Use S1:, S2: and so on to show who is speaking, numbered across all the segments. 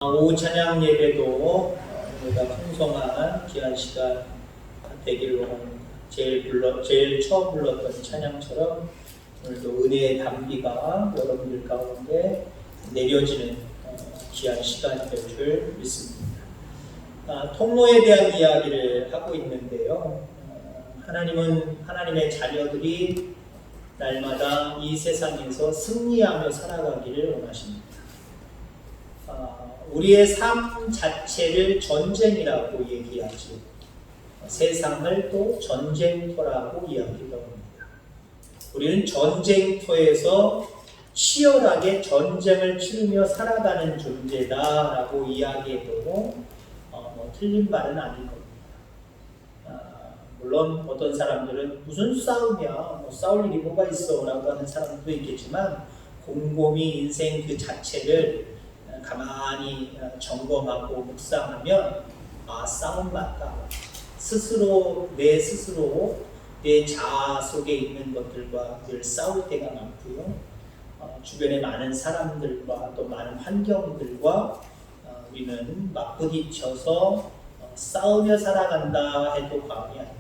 S1: 오후 찬양 예배도 우리가 풍성한 귀한 시간 되기를 원합니다. 제일 처음 불렀던 찬양처럼 오늘도 은혜의 담비가 여러분들 가운데 내려지는 귀한 시간이 될 줄 믿습니다. 통로에 대한 이야기를 하고 있는데요. 하나님은 하나님의 자녀들이 날마다 이 세상에서 승리하며 살아가기를 원하십니다. 우리의 삶 자체를 전쟁이라고 얘기하죠. 세상을 또 전쟁터라고 이야기도 합니다. 우리는 전쟁터에서 치열하게 전쟁을 치르며 살아가는 존재다라고 이야기해도 틀린 말은 아닐 겁니다. 물론 어떤 사람들은 무슨 싸움이야, 싸울 일이 뭐가 있어 라고 하는 사람도 있겠지만 곰곰이 인생 그 자체를 가만히 점검하고 묵상하면 싸움 맞다. 내 스스로 내 자아 속에 있는 것들과 늘 싸울 때가 많고요. 주변의 많은 사람들과 또 많은 환경들과 우리는 맞부딪혀서 싸우며 살아간다 해도 과언이 아닙니다.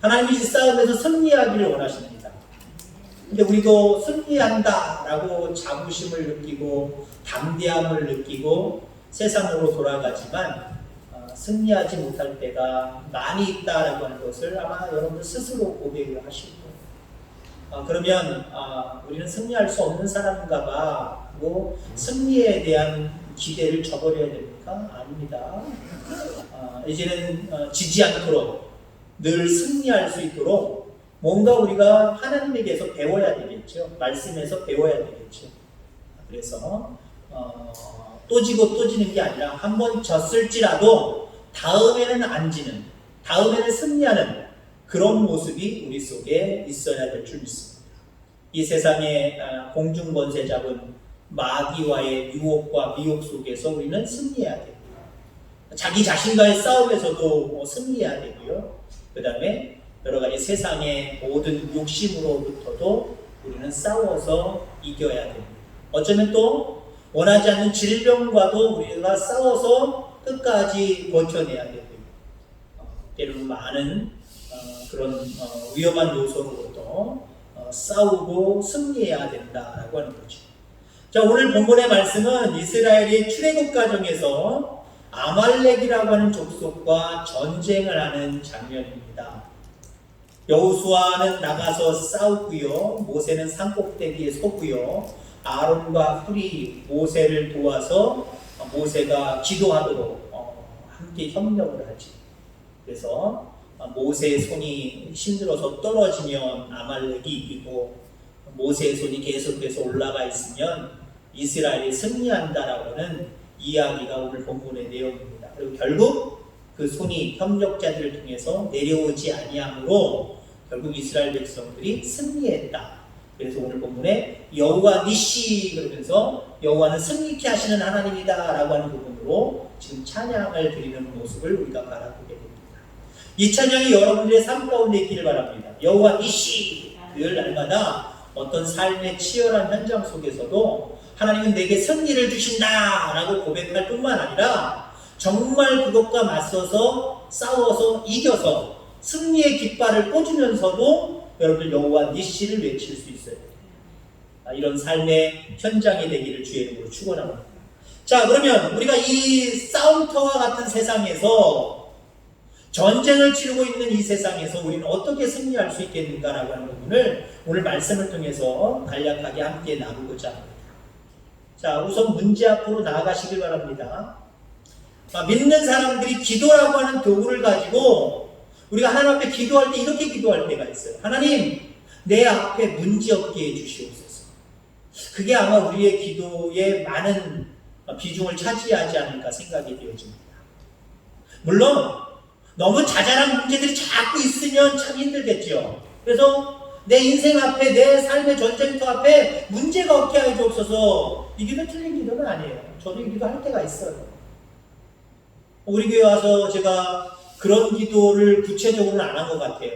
S1: 하나님이 이 싸움에서 승리하기를 원하십니다. 근데 우리도 승리한다라고 자부심을 느끼고 담대함을 느끼고 세상으로 돌아가지만 승리하지 못할 때가 많이 있다라고 하는 것을 아마 여러분들 스스로 고백을 하실 거예요. 그러면 우리는 승리할 수 없는 사람인가 봐 하고 승리에 대한 기대를 저버려야 됩니까? 아닙니다. 이제는 지지 않도록 늘 승리할 수 있도록 뭔가 우리가 하나님에게서 배워야 되겠죠. 말씀에서 배워야 되겠죠. 그래서 또 지고 또 지는 게 아니라 한번 졌을지라도 다음에는 안 지는, 다음에는 승리하는 그런 모습이 우리 속에 있어야 될 줄 믿습니다. 이 세상에 공중권세 잡은 마귀와의 유혹과 미혹 속에서 우리는 승리해야 되고요. 자기 자신과의 싸움에서도 승리해야 되고요. 그 다음에 여러 가지 세상의 모든 욕심으로부터도 우리는 싸워서 이겨야 됩니다. 어쩌면 또 원하지 않는 질병과도 우리가 싸워서 끝까지 버텨내야 되고요. 때로는 많은 그런 위험한 요소로부터 싸우고 승리해야 된다라고 하는 거죠. 자, 오늘 본문의 말씀은 이스라엘이 출애굽 과정에서 아말렉이라고 하는 족속과 전쟁을 하는 장면입니다. 여호수아는 나가서 싸우고요. 모세는 산꼭대기에 서고요. 아론과 훌이 모세를 도와서 모세가 기도하도록 함께 협력을 하지. 그래서 모세의 손이 힘들어서 떨어지면 아말렉이 이기고 모세의 손이 계속해서 올라가 있으면 이스라엘이 승리한다라고 하는 이야기가 오늘 본문의 내용입니다. 그리고 결국 그 손이 협력자들을 통해서 내려오지 아니함으로 결국 이스라엘 백성들이 승리했다. 그래서 오늘 본문에 여호와 니시 그러면서 여호와는 승리케 하시는 하나님이다 라고 하는 부분으로 지금 찬양을 드리는 모습을 우리가 바라보게 됩니다. 이 찬양이 여러분들의 삶 가운데 있기를 바랍니다. 여호와 니시 늘 날마다 어떤 삶의 치열한 현장 속에서도 하나님은 내게 승리를 주신다 라고 고백할 뿐만 아니라 정말 그것과 맞서서 싸워서 이겨서 승리의 깃발을 꽂으면서도 여러분들 여호와 니시를 외칠 수 있어야 돼요. 이런 삶의 현장이 되기를 주의 이름으로 축원합니다. 자, 그러면 우리가 이 싸움터와 같은 세상에서 전쟁을 치르고 있는 이 세상에서 우리는 어떻게 승리할 수 있겠는가라고 하는 부분을 오늘 말씀을 통해서 간략하게 함께 나누고자 합니다. 자, 우선 문제 앞으로 나아가시길 바랍니다. 믿는 사람들이 기도라고 하는 도구를 가지고 우리가 하나님 앞에 기도할 때 이렇게 기도할 때가 있어요. 하나님, 내 앞에 문제 없게 해주시옵소서. 그게 아마 우리의 기도에 많은 비중을 차지하지 않을까 생각이 되어집니다. 물론 너무 자잘한 문제들이 자꾸 있으면 참 힘들겠죠. 그래서 내 인생 앞에, 내 삶의 전쟁터 앞에 문제가 없게 하여 주옵소서. 이 기도 틀린 기도는 아니에요. 저도 이 기도 할 때가 있어요. 우리 교회 와서 제가 그런 기도를 구체적으로는 안 한 것 같아요.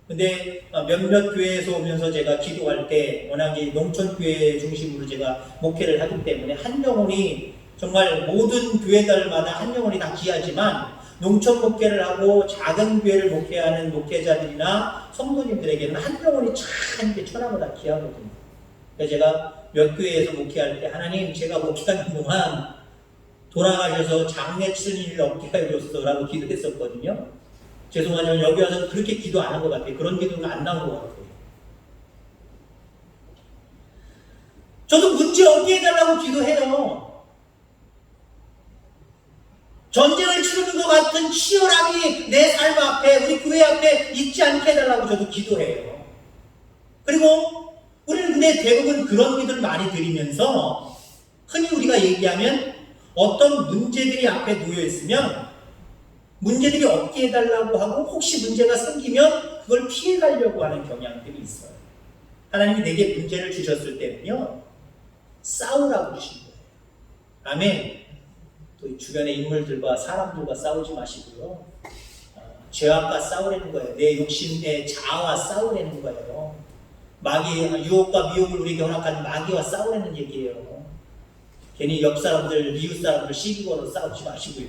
S1: 근데 몇몇 교회에서 오면서 제가 기도할 때 워낙 농촌교회 중심으로 제가 목회를 하기 때문에 한 영혼이 정말 모든 교회들마다 한 영혼이 다 귀하지만 농촌 목회를 하고 작은 교회를 목회하는 목회자들이나 성도님들에게는 한 영혼이 참 천하보다 귀하거든요. 그래서 제가 몇 교회에서 목회할 때 하나님 제가 목회하는 동안 돌아가셔서 장례 치는 일을 없게 해줬어라고 기도했었거든요. 죄송하지만 여기 와서 그렇게 기도 안 한 것 같아요. 그런 기도가 안 나온 것 같아요. 저도 문제 없게 해달라고 기도해요. 전쟁을 치르는 것 같은 치열함이 내 삶 앞에, 우리 교회 앞에 있지 않게 해달라고 저도 기도해요. 그리고 우리는 근데 대부분 그런 기도를 많이 드리면서 흔히 우리가 얘기하면 어떤 문제들이 앞에 놓여있으면 문제들이 없게 해달라고 하고 혹시 문제가 생기면 그걸 피해가려고 하는 경향들이 있어요. 하나님이 내게 문제를 주셨을 때는요, 싸우라고 주신 거예요. 아멘. 또 주변의 인물들과 사람들과 싸우지 마시고요. 죄악과 싸우라는 거예요. 내 욕심의 자아와 싸우라는 거예요. 유혹과 미혹을 우리에게 허락하는 마귀와 싸우라는 얘기예요. 괜히 옆 사람들, 이웃 사람들 시비 걸어 싸우지 마시고요.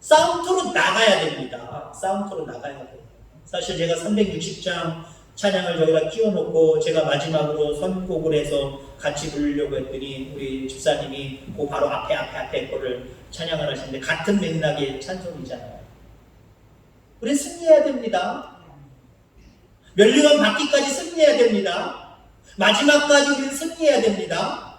S1: 싸움터로 나가야 됩니다. 싸움터로 나가야 돼요. 사실 제가 360장 찬양을 여기다 끼워놓고 제가 마지막으로 선곡을 해서 같이 부르려고 했더니 우리 집사님이 그 바로 앞에 거를 찬양을 하시는데 같은 맥락의 찬송이잖아요. 우리 승리해야 됩니다. 멸류관 받기까지 승리해야 됩니다. 마지막까지 우리는 승리해야 됩니다.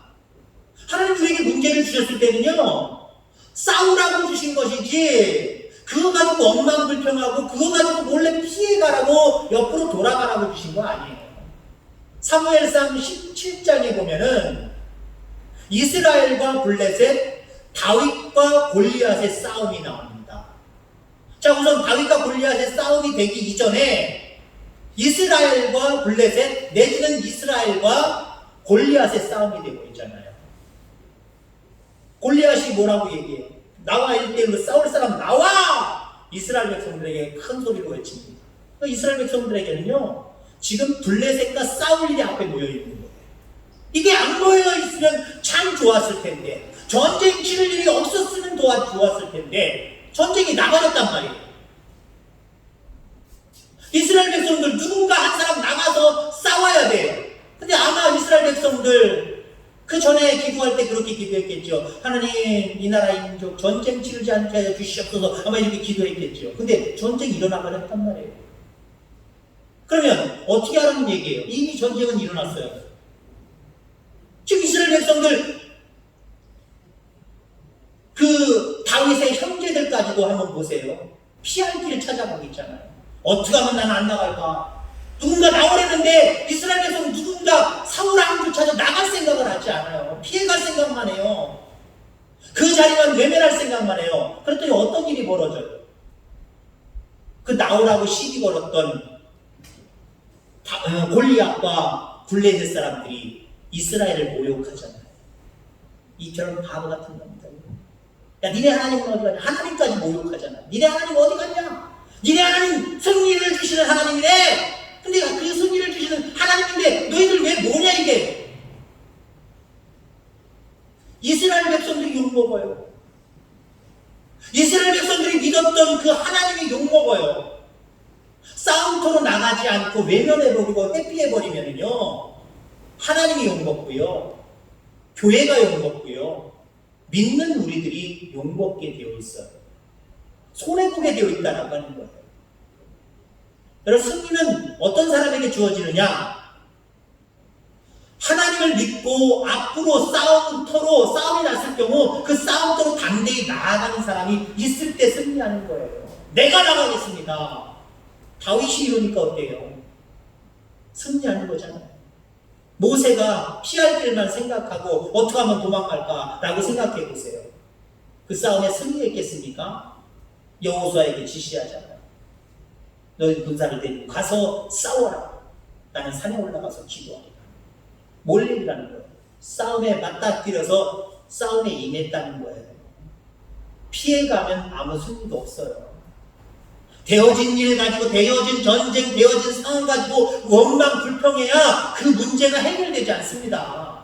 S1: 하나님 우리에게 문제를 주셨을 때는요, 싸우라고 주신 것이지 그거 가지고 엉망불평하고 그거 가지고 몰래 피해가라고 옆으로 돌아가라고 주신 거 아니에요. 사무엘상 17장에 보면은 이스라엘과 블레셋, 다윗과 골리앗의 싸움이 나옵니다. 자, 우선 다윗과 골리앗의 싸움이 되기 이전에 이스라엘과 블레셋 내지는 이스라엘과 골리앗의 싸움이 되고 있잖아요. 골리앗이 뭐라고 얘기해요? 나와 1대1로 싸울 사람 나와! 이스라엘 백성들에게 큰 소리로 외칩니다. 이스라엘 백성들에게는요, 지금 블레셋과 싸울 일이 앞에 놓여있는 거예요. 이게 안 놓여 있으면 참 좋았을 텐데, 전쟁 치를 일이 없었으면 좋았을 텐데, 전쟁이 나가졌단 말이에요. 이스라엘 백성들 누군가 한 사람 나가서 싸워야 돼요. 근데 아마 이스라엘 백성들 그 전에 기도할 때 그렇게 기도했겠죠. 하나님, 이 나라 민족 전쟁 치르지 않게 하여 주시옵소서. 아마 이렇게 기도했겠죠. 근데 전쟁이 일어나버렸단 말이에요. 그러면 어떻게 하라는 얘기예요? 이미 전쟁은 일어났어요. 지금 이스라엘 백성들 그 다윗의 형제들까지도 한번 보세요. 피할 길을 찾아가고 있잖아요. 어떻게 하면 나는 안 나갈까? 누군가 나오려는데 이스라엘 백성은 누군가 사울 왕조차도 나갈 생각을 하지 않아요. 피해갈 생각만 해요. 그 자리만 외면할 생각만 해요. 그랬더니 어떤 일이 벌어져요? 그 나오라고 시비 걸었던 골리앗과 블레셋 사람들이 이스라엘을 모욕하잖아요. 이처럼 바보 같은 겁니다. 야, 니네 하나님은 어디 가냐? 하나님까지 모욕하잖아. 니네 하나님 어디 갔냐? 니네 하나님 승리를 주시는 하나님이래. 근데 그 승리를 주시는 하나님인데 너희들 왜 뭐냐 이게? 이스라엘 백성들이 욕먹어요. 이스라엘 백성들이 믿었던 그 하나님이 욕먹어요. 싸움터로 나가지 않고 외면해버리고 회피해버리면요, 하나님이 욕먹고요, 교회가 욕먹고요, 믿는 우리들이 욕먹게 되어 있어요. 손해보게 되어 있다라고 하는 거예요. 여러분, 승리는 어떤 사람에게 주어지느냐? 하나님을 믿고 앞으로 싸움이 났을 경우 그 싸움터로 담대히 나아가는 사람이 있을 때 승리하는 거예요. 내가 나가겠습니다. 다윗이 이러니까 어때요? 승리하는 거잖아요. 모세가 피할 길만 생각하고 어떻게 하면 도망갈까라고 생각해 보세요. 그 싸움에 승리했겠습니까? 여호수아에게 지시하잖아요. 너희 군사를 데리고 가서 싸워라. 나는 산에 올라가서 기도하리라. 뭘 얘기라는 거예요? 싸움에 맞닥뜨려서 싸움에 임했다는 거예요. 피해가면 아무 승리도 없어요. 되어진 일 가지고, 되어진 전쟁, 되어진 상황 가지고 원망 불평해야 그 문제가 해결되지 않습니다.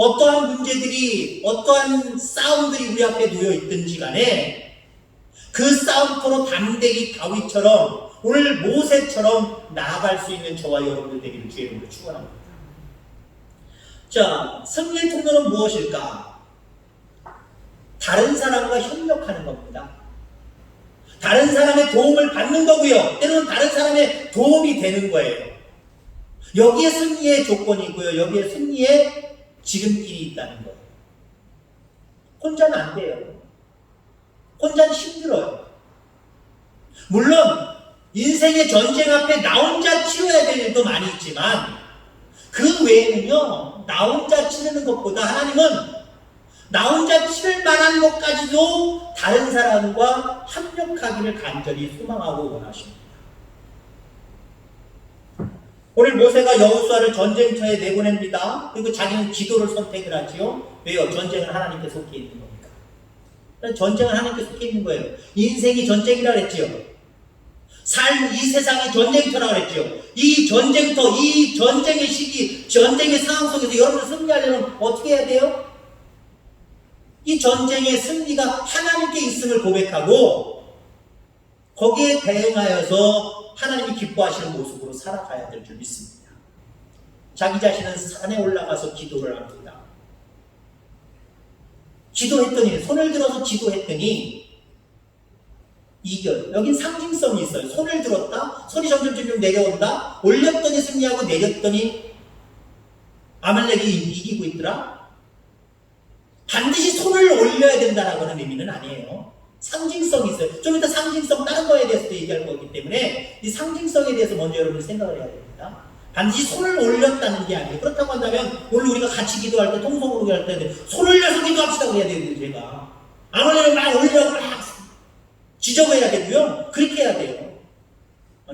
S1: 어떠한 문제들이, 어떠한 싸움들이 우리 앞에 놓여 있든지 간에 그 싸움터로 담대히 다윗처럼 오늘 모세처럼 나아갈 수 있는 저와 여러분들 되기를 주의 이름으로 축원합니다. 자, 승리의 통로는 무엇일까? 다른 사람과 협력하는 겁니다. 다른 사람의 도움을 받는 거고요. 때로는 다른 사람의 도움이 되는 거예요. 여기에 승리의 조건이고요. 여기에 승리의 지름길이 있다는 거예요. 혼자는 안 돼요. 혼자는 힘들어요. 물론 인생의 전쟁 앞에 나 혼자 치러야 될 일도 많이 있지만 그 외에는요, 나 혼자 치르는 것보다 하나님은 나 혼자 치를 만한 것까지도 다른 사람과 협력하기를 간절히 소망하고 원하십니다. 오늘 모세가 여호수아를 전쟁터에 내보냅니다. 그리고 자기는 기도를 선택을 하지요. 왜요? 전쟁은 하나님께 속해 있는 겁니다. 전쟁은 하나님께 속해 있는 거예요. 인생이 전쟁이라 그랬지요. 이 세상이 전쟁터라 그랬죠. 이 전쟁터, 이 전쟁의 시기, 전쟁의 상황 속에서 여러분을 승리하려면 어떻게 해야 돼요? 이 전쟁의 승리가 하나님께 있음을 고백하고 거기에 대응하여서 하나님이 기뻐하시는 모습으로 살아가야 될 줄 믿습니다. 자기 자신은 산에 올라가서 기도를 합니다. 기도했더니, 손을 들어서 기도했더니 이겨요. 여긴 상징성이 있어요. 손을 들었다, 손이 점점 내려온다, 올렸더니 승리하고 내렸더니 아말렉이 이기고 있더라. 반드시 손을 올려야 된다라는 의미는 아니에요. 상징성이 있어요. 좀 이따 상징성 다른 거에 대해서도 얘기할 거기 때문에 이 상징성에 대해서 먼저 여러분이 생각을 해야 됩니다. 반드시 손을 올렸다는 게 아니에요. 그렇다고 한다면 오늘 우리가 같이 기도할 때, 통성으로 기도할 때 손 올려서 기도합시다 그래야 되는데 제가 안 올리면 막 올리라고 막 지적해야 되고요. 그렇게 해야 돼요.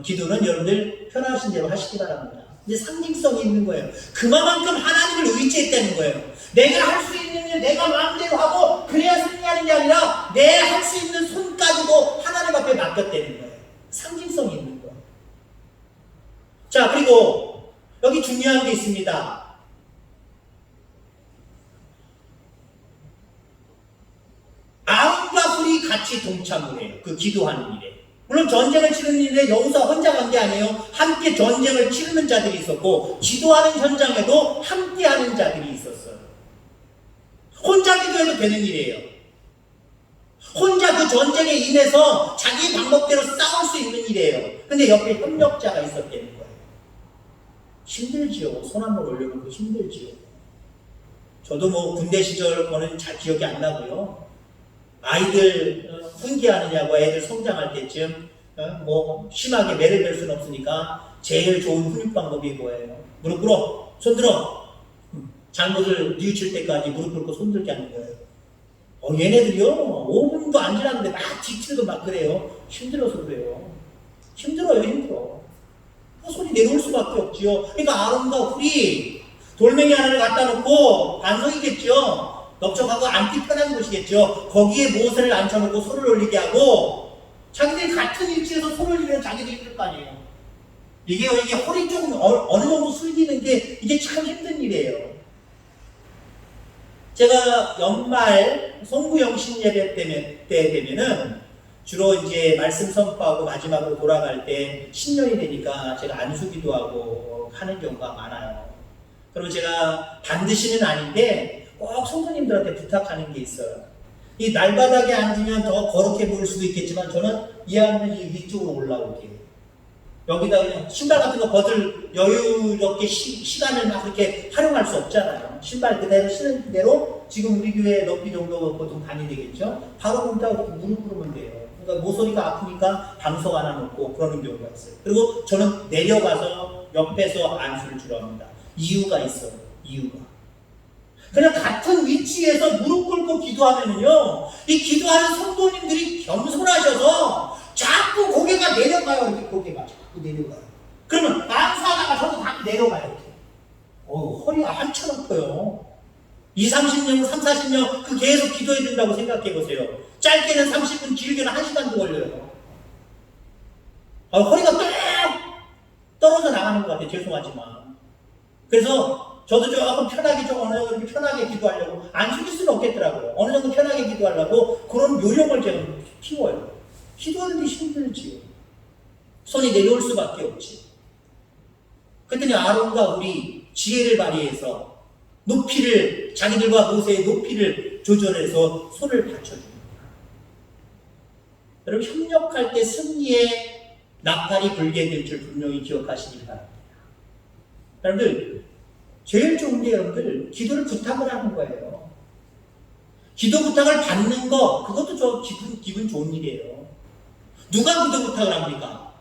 S1: 기도는 여러분들 편하신 대로 하시기 바랍니다. 이제 상징성이 있는 거예요. 그만큼 하나님을 의지했다는 거예요. 내가 할 수 있는 일 내가 마음대로 하고 그래야 승리하는 게 아니라 내 할 수 있는 손까지도 하나님 앞에 맡겼다는 거예요. 상징성이 있는 거예요. 자, 그리고 여기 중요한 게 있습니다. 아론과 훌이 같이 동참을 해요. 그 기도하는 일에. 물론 전쟁을 치르는 일에 여호수아 혼자 간 게 아니에요. 함께 전쟁을 치르는 자들이 있었고 기도하는 현장에도 함께하는 자들이 있었어요. 혼자 기도해도 되는 일이에요. 혼자 그 전쟁에 임해서 자기 방법대로 싸울 수 있는 일이에요. 근데 옆에 협력자가 있었다는 거예요. 힘들지요. 손 한 번 올려놓고 힘들지요. 저도 뭐 군대 시절 거는 잘 기억이 안 나고요. 아이들 훈계하느냐고 애들 성장할 때쯤 뭐 심하게 매를 댈 수는 없으니까 제일 좋은 훈육 방법이 뭐예요? 무릎 꿇어, 손 들어. 잘못을 뉘우칠 때까지 무릎 꿇고 손 들게 하는 거예요. 얘네들이요 5분도 안 지났는데 막 뒤틀고 막 그래요. 힘들어서 그래요. 힘들어요. 힘들어. 손이 내려올 수밖에 없지요. 그러니까 아론과 훌이 돌멩이 하나를 갖다 놓고 반석이겠죠. 넓적하고 앉기 편한 곳이겠죠. 거기에 모세를 앉혀놓고 손을 올리게 하고 자기들이 같은 위치에서 손을 올리면 자기들이 힘들 거 아니에요. 이게 허리 조금 어느 정도 숙이는 게 이게 참 힘든 일이에요. 제가 연말 송구영신 예배 때 되면은 주로 이제 말씀 선포하고 마지막으로 돌아갈 때 신년이 되니까 제가 안수기도 하고 하는 경우가 많아요. 그리고 제가 반드시는 아닌데 꼭 성도님들한테 부탁하는 게 있어요. 이 날바닥에 앉으면 더 거룩해 보일 수도 있겠지만 저는 이왕이면 이 위쪽으로 올라올게요. 여기다 그냥 신발 같은 거 벗을 여유롭게 시간을 막 그렇게 활용할 수 없잖아요. 신발 그대로 신은 그대로 지금 우리 교회 높이 정도 보통 반이 되겠죠. 바로 거기다 무릎 꿇으면 돼요. 그러니까 모서리가 아프니까 방석 하나 놓고 그러는 경우가 있어요. 그리고 저는 내려가서 옆에서 안수를 주로 합니다. 이유가 있어요. 이유가. 그냥 같은 위치에서 무릎 꿇고 기도하면은요, 이 기도하는 성도님들이 겸손하셔서 자꾸 고개가 내려가요. 이렇게 고개가 자꾸 내려가요. 그러면 안수하다가 저도 자꾸 내려가요. 이렇게. 허리가 한참 아파요. 20-30년, 30-40년 그 계속 기도해 준다고 생각해 보세요. 짧게는 30분, 길게는 1시간도 걸려요. 허리가 뚝 떨어져 나가는 것 같아요. 죄송하지만. 그래서 저도 조금 편하게 좀 어느 정도 이렇게 편하게 기도하려고 안 죽일 수는 없겠더라고요. 어느 정도 편하게 기도하려고 그런 요령을 제가 키워요. 기도하는데 힘들지. 손이 내려올 수밖에 없지. 그랬더니 아론과 우리 지혜를 발휘해서 높이를 자기들과 모세의 높이를 조절해서 손을 받쳐줍니다. 여러분 협력할 때 승리의 나팔이 불게 될 줄 분명히 기억하시기 바랍니다. 여러분들 제일 좋은 게 여러분들 기도를 부탁을 하는 거예요. 기도 부탁을 받는 거 그것도 저 기분 좋은 일이에요. 누가 기도 부탁을 합니까?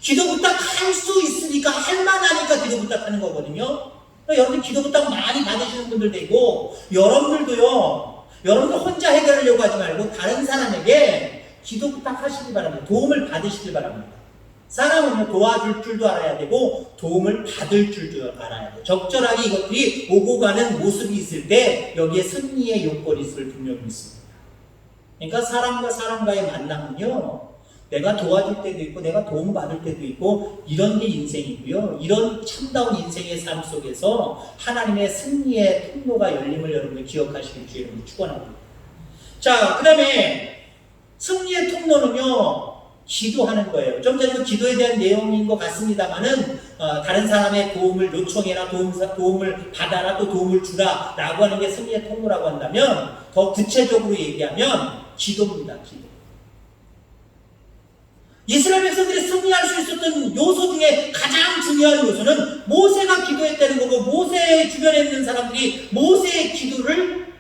S1: 기도 부탁할 수 있으니까 할 만하니까 기도 부탁하는 거거든요. 여러분들 기도 부탁 많이 받으시는 분들 되고 여러분들도요. 여러분들 혼자 해결하려고 하지 말고 다른 사람에게 기도 부탁하시기 바랍니다. 도움을 받으시길 바랍니다. 사람은요 도와줄 줄도 알아야 되고 도움을 받을 줄도 알아야 돼요. 적절하게 이것들이 오고 가는 모습이 있을 때 여기에 승리의 요건이 있을 분명히 있습니다. 그러니까 사람과 사람과의 만남은요 내가 도와줄 때도 있고 내가 도움받을 때도 있고 이런 게 인생이고요. 이런 참다운 인생의 삶 속에서 하나님의 승리의 통로가 열림을 여러분들 기억하시길 주의 이름으로 축원합니다. 자, 그 다음에 승리의 통로는요 기도하는 거예요. 좀 전에 기도에 대한 내용인 것 같습니다만은 다른 사람의 도움을 요청해라, 도움을 받아라, 또 도움을 주라 라고 하는 게 승리의 통로라고 한다면 더 구체적으로 얘기하면 기도입니다. 기도. 이스라엘 백성들이 승리할 수 있었던 요소 중에 가장 중요한 요소는 모세가 기도했다는 거고 모세의 주변에 있는 사람들이 모세의 기도를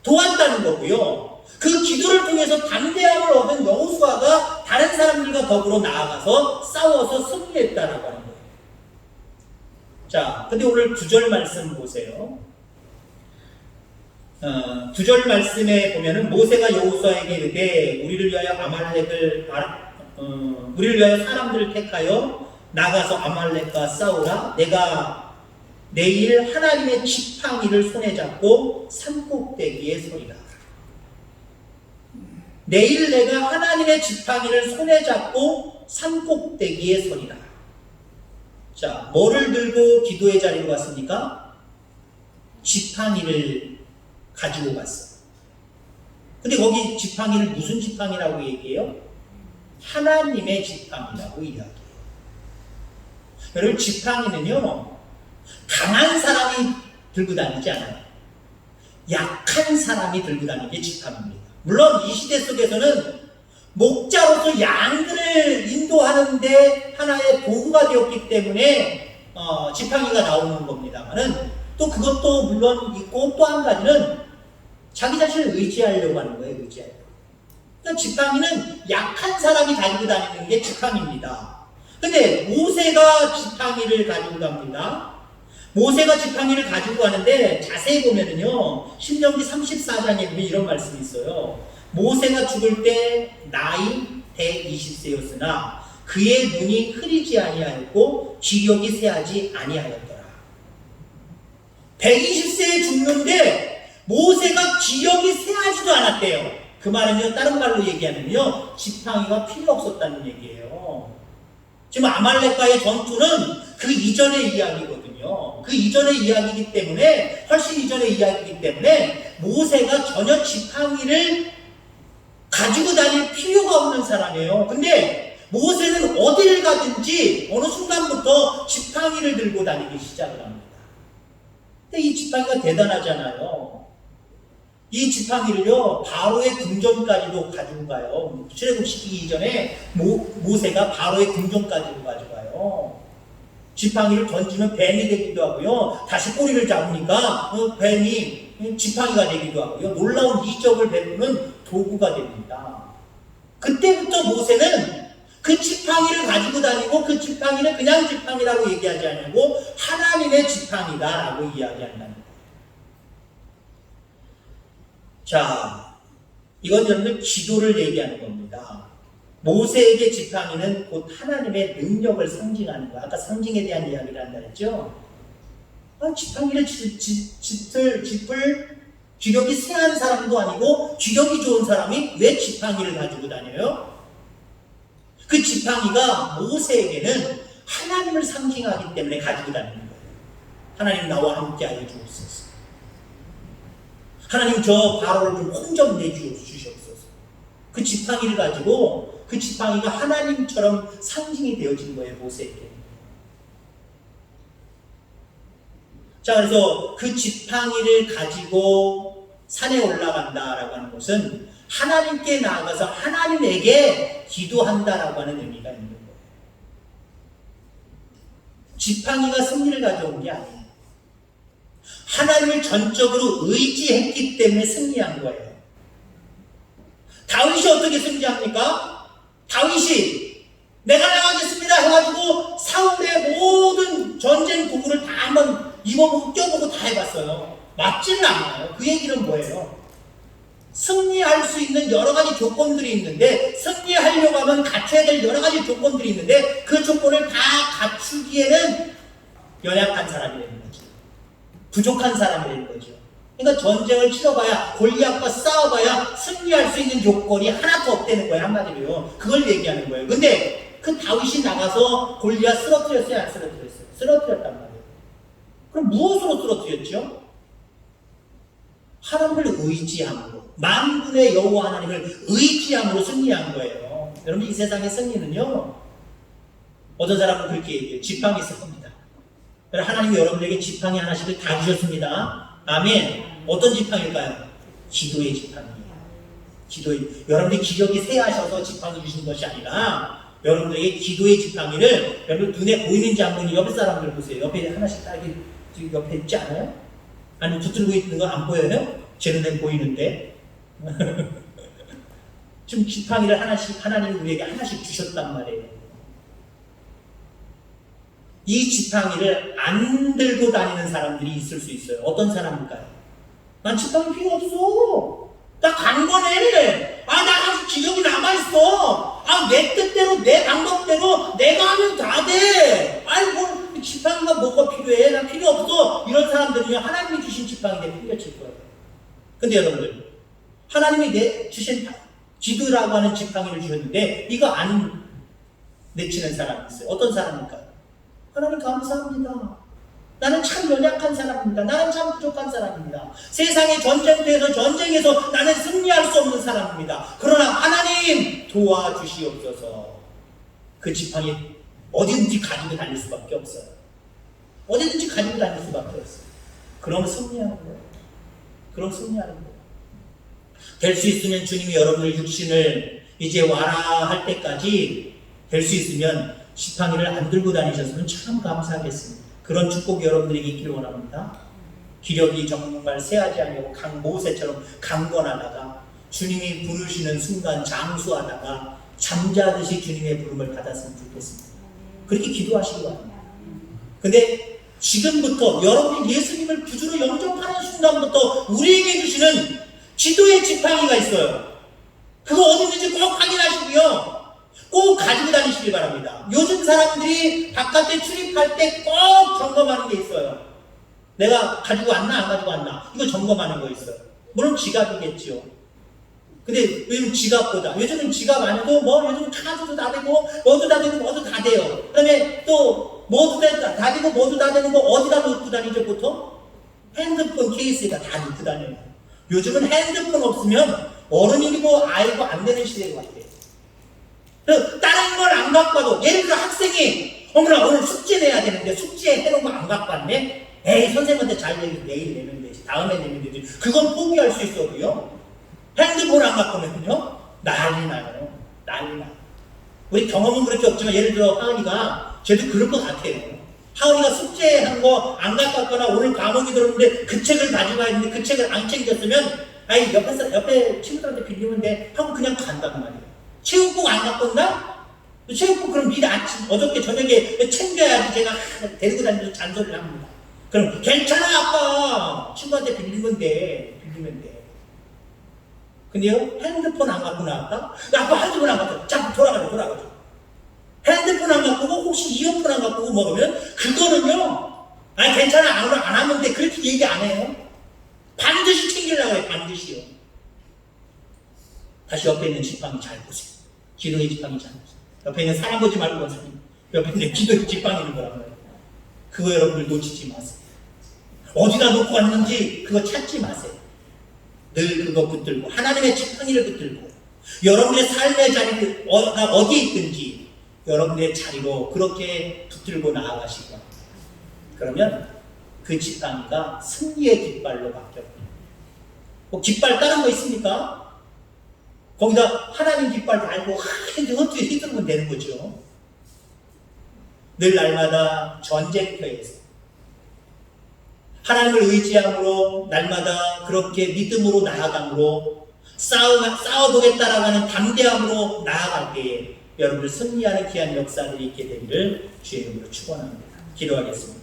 S1: 도왔다는 거고요. 그 기도를 통해서 담대함을 얻은 여호수아가 다른 사람들과 더불어 나아가서 싸워서 승리했다라고 하는 거예요. 자, 근데 오늘 9절 말씀 보세요. 9절 말씀에 보면은 모세가 여호수아에게 이르되 우리를 위하여 사람들을 택하여 나가서 아말렉과 싸우라. 내가 내일 하나님의 지팡이를 손에 잡고 산꼭대기에 서리라. 내일 내가 하나님의 지팡이를 손에 잡고 산꼭대기에 서리라. 자, 뭐를 들고 기도의 자리로 갔습니까? 지팡이를 가지고 갔어요. 근데 거기 지팡이를 무슨 지팡이라고 얘기해요? 하나님의 지팡이라고 이야기해요. 여러분 지팡이는요 강한 사람이 들고 다니지 않아요. 약한 사람이 들고 다니는 게 지팡이입니다. 물론 이 시대 속에서는 목자로서 양들을 인도하는데 하나의 도구가 되었기 때문에 지팡이가 나오는 겁니다만은 또 그것도 물론 있고 또 한 가지는 자기 자신을 의지하려고 하는 거예요. 의지하려고. 그러니까 지팡이는 약한 사람이 가지고 다니는 게 지팡이입니다. 근데 모세가 지팡이를 가지고 갑니다. 모세가 지팡이를 가지고 가는데 자세히 보면은요 신명기 34장에 보면 이런 말씀이 있어요. 모세가 죽을 때 나이 120세였으나 그의 눈이 흐리지 아니하였고 기력이 쇠하지 아니하였더라. 120세에 죽는데 모세가 기력이 쇠하지도 않았대요. 그 말은요 다른 말로 얘기하면요 지팡이가 필요 없었다는 얘기예요. 지금 아말렉과의 전투는 그 이전의 이야기거든요. 그 이전의 이야기이기 때문에 훨씬 이전의 이야기이기 때문에 모세가 전혀 지팡이를 가지고 다닐 필요가 없는 사람이에요. 근데 모세는 어디를 가든지 어느 순간부터 지팡이를 들고 다니기 시작을 합니다. 근데 이 지팡이가 대단하잖아요. 이 지팡이를요 바로의 궁전까지도 가지고 가요. 출애굽시키기 이전에 모세가 바로의 궁전까지도 가져가요. 지팡이를 던지면 뱀이 되기도 하고요. 다시 꼬리를 잡으니까 뱀이 지팡이가 되기도 하고요. 놀라운 이적을 베푸는 도구가 됩니다. 그때부터 모세는 그 지팡이를 가지고 다니고 그 지팡이는 그냥 지팡이라고 얘기하지 않고 하나님의 지팡이다라고 이야기한다는 거예요. 자, 이건 여러분들 기도를 얘기하는 겁니다. 모세에게 지팡이는 곧 하나님의 능력을 상징하는 거야. 아까 상징에 대한 이야기를 한다 했죠? 지팡이를 짚을 기력이 쇠한 사람도 아니고 기력이 좋은 사람이 왜 지팡이를 가지고 다녀요? 그 지팡이가 모세에게는 하나님을 상징하기 때문에 가지고 다니는 거예요. 하나님 나와 함께 하여 주옵소서. 하나님 저 바로를 좀 혼좀 내주시옵소서. 그 지팡이를 가지고 그 지팡이가 하나님처럼 상징이 되어진 거예요, 모세에게. 자, 그래서 그 지팡이를 가지고 산에 올라간다라고 하는 것은 하나님께 나아가서 하나님에게 기도한다라고 하는 의미가 있는 거예요. 지팡이가 승리를 가져온 게 아니에요. 하나님을 전적으로 의지했기 때문에 승리한 거예요. 다윗이 어떻게 승리합니까? 다윗이 내가 나가겠습니다 해가지고 사울의 모든 전쟁 도구를 다 한번 입어보고 껴보고 다 해봤어요. 맞지는 않아요. 그 얘기는 뭐예요? 승리할 수 있는 여러 가지 조건들이 있는데, 승리하려고 하면 갖춰야 될 여러 가지 조건들이 있는데, 그 조건을 다 갖추기에는 연약한 사람이 되는 거죠. 부족한 사람이 되는 거죠. 그러니까 전쟁을 치러봐야, 골리앗과 싸워봐야 승리할 수 있는 요건이 하나도 없다는 거예요, 한마디로요. 그걸 얘기하는 거예요. 근데 그 다윗이 나가서 골리앗 쓰러뜨렸어요, 안 쓰러뜨렸어요? 쓰러뜨렸단 말이에요. 그럼 무엇으로 쓰러뜨렸죠? 하나님을 의지함으로, 만군의 여호와 하나님을 의지함으로 승리한 거예요. 여러분, 이 세상의 승리는요, 어떤 사람은 그렇게 얘기해요. 지팡이 승리입니다. 하나님이 여러분에게 지팡이 하나씩을 다 주셨습니다. 아멘. 어떤 지팡이일까요? 기도의 지팡이에요. 여러분들이 기력이 쇠하셔서 지팡이 주신 것이 아니라, 여러분들에게 기도의 지팡이를, 여러분 눈에 보이는지 안 보이는지 옆에 사람들 보세요. 옆에 하나씩 딱 옆에 있지 않아요? 아니, 붙들고 있는 거 안 보여요? 제 눈엔 보이는데. 지금 지팡이를 하나씩, 하나님이 우리에게 하나씩 주셨단 말이에요. 이 지팡이를 안 들고 다니는 사람들이 있을 수 있어요. 어떤 사람일까요? 난 지팡이 필요 없어. 나 간 거네. 나 아직 기력이 남아있어. 내 뜻대로, 내 방법대로 내가 하면 다 돼. 뭐, 지팡이가 뭐가 필요해? 난 필요 없어. 이런 사람들은요, 하나님이 주신 지팡이에 풀려칠 거예요. 근데 여러분들, 하나님이 주신 기도라고 하는 지팡이를 주셨는데, 이거 안 내치는 사람이 있어요. 어떤 사람일까요? 하나님 감사합니다. 나는 참 연약한 사람입니다. 나는 참 부족한 사람입니다. 세상의 전쟁터에서 전쟁에서 나는 승리할 수 없는 사람입니다. 그러나 하나님 도와주시옵소서. 그 지팡이 어디든지 가지고 다닐 수밖에 없어요. 어디든지 가지고 다닐 수밖에 없어요. 그럼 승리하는 거예요. 그럼 승리하는 거예요. 될 수 있으면 주님이 여러분의 육신을 이제 와라 할 때까지 될 수 있으면 지팡이를 안 들고 다니셨으면 참 감사하겠습니다. 그런 축복이 여러분들에게 있기를 원합니다. 기력이 정말 쇠하지 않고 모세처럼 강건하다가 주님이 부르시는 순간 장수하다가 잠자듯이 주님의 부름을 받았으면 좋겠습니다. 그렇게 기도하시기 바랍니다. 근데 지금부터 여러분이 예수님을 구주로 영접하는 순간부터 우리에게 주시는 기도의 지팡이가 있어요. 그거 어디든지 꼭 확인하시고요. 꼭 가지고 다니시기 바랍니다. 요즘 사람들이 바깥에 출입할 때 꼭 점검하는 게 있어요. 내가 가지고 왔나 안 가지고 왔나 이거 점검하는 거 있어요. 물론 지갑이겠지요. 근데 요즘 지갑보다, 요즘은 지갑 안 해도 요즘 카드도 다 되고 뭐도 다 되고 뭐도 다 돼요. 그 다음에 또 뭐도 다 되고 뭐도 다 되는 거 어디다 놓고 다니죠 보통? 핸드폰 케이스에다 다 놓고 다녀요. 요즘은 핸드폰 없으면 어른이고 아이고 안 되는 시대인 것 같아요. 다른 걸 안 갖고 와도, 예를 들어 학생이 어머나 오늘 숙제 내야 되는데 숙제 해놓은 거 안 갖고 왔네? 에이 선생님한테 잘 내면 내일 내면 되지, 다음에 내면 되지. 그건 포기할 수 있어도요, 핸드폰 안 갖고 오면요 난리 나요. 난리 나요. 우리 경험은 그렇게 없지만 예를 들어 하은이가, 쟤도 그럴 것 같아요. 하은이가 숙제한 거 안 갖고 왔거나 오늘 과목이 들었는데 그 책을 가지고 와야 되는데 그 책을 안 챙겼으면 아이 옆에 친구들한테 빌리면 돼 하고 그냥 간단 말이에요. 체육복 안 갖고 온다? 체육복 그럼 미리 아침 어저께 저녁에 챙겨야지. 제가 데리고 다니면서 잔소리를 합니다. 그럼 괜찮아 아빠, 친구한테 빌리면 돼. 근데요, 핸드폰 안 갖고 나왔다? 아빠 핸드폰 안 갖고 왔다. 자꾸 돌아가죠. 핸드폰 안 갖고 오고 혹시 이어폰 안 갖고 오고 먹으면 그거는요, 아니 괜찮아 안 하면 돼 그렇게 얘기 안 해요. 반드시 챙기려고 해요. 반드시요. 다시 옆에 있는 지팡이 잘 보세요. 기도의 지팡이 잘 보세요. 옆에 있는 사람 보지 말고 보세요. 옆에 있는 기도의 지팡이 있는 거라고요. 그거 여러분들 놓치지 마세요. 어디다 놓고 왔는지 그거 찾지 마세요. 늘 그거 붙들고 하나님의 지팡이를 붙들고 여러분의 삶의 자리가 어디에 있든지 여러분의 자리로 그렇게 붙들고 나아가시기 바랍니다. 그러면 그 지팡이가 승리의 깃발로 바뀌어버립니다. 뭐 깃발 다른 거 있습니까? 거기다 하나님 깃발 달고 어떻게 휘두르면 되는 거죠. 늘 날마다 전쟁터에서 하나님을 의지함으로 날마다 그렇게 믿음으로 나아감으로 싸워보겠다라고 하는 담대함으로 나아갈 때에 여러분들 승리하는 귀한 역사들이 있게 되기를 주의 이름으로 축원합니다. 기도하겠습니다.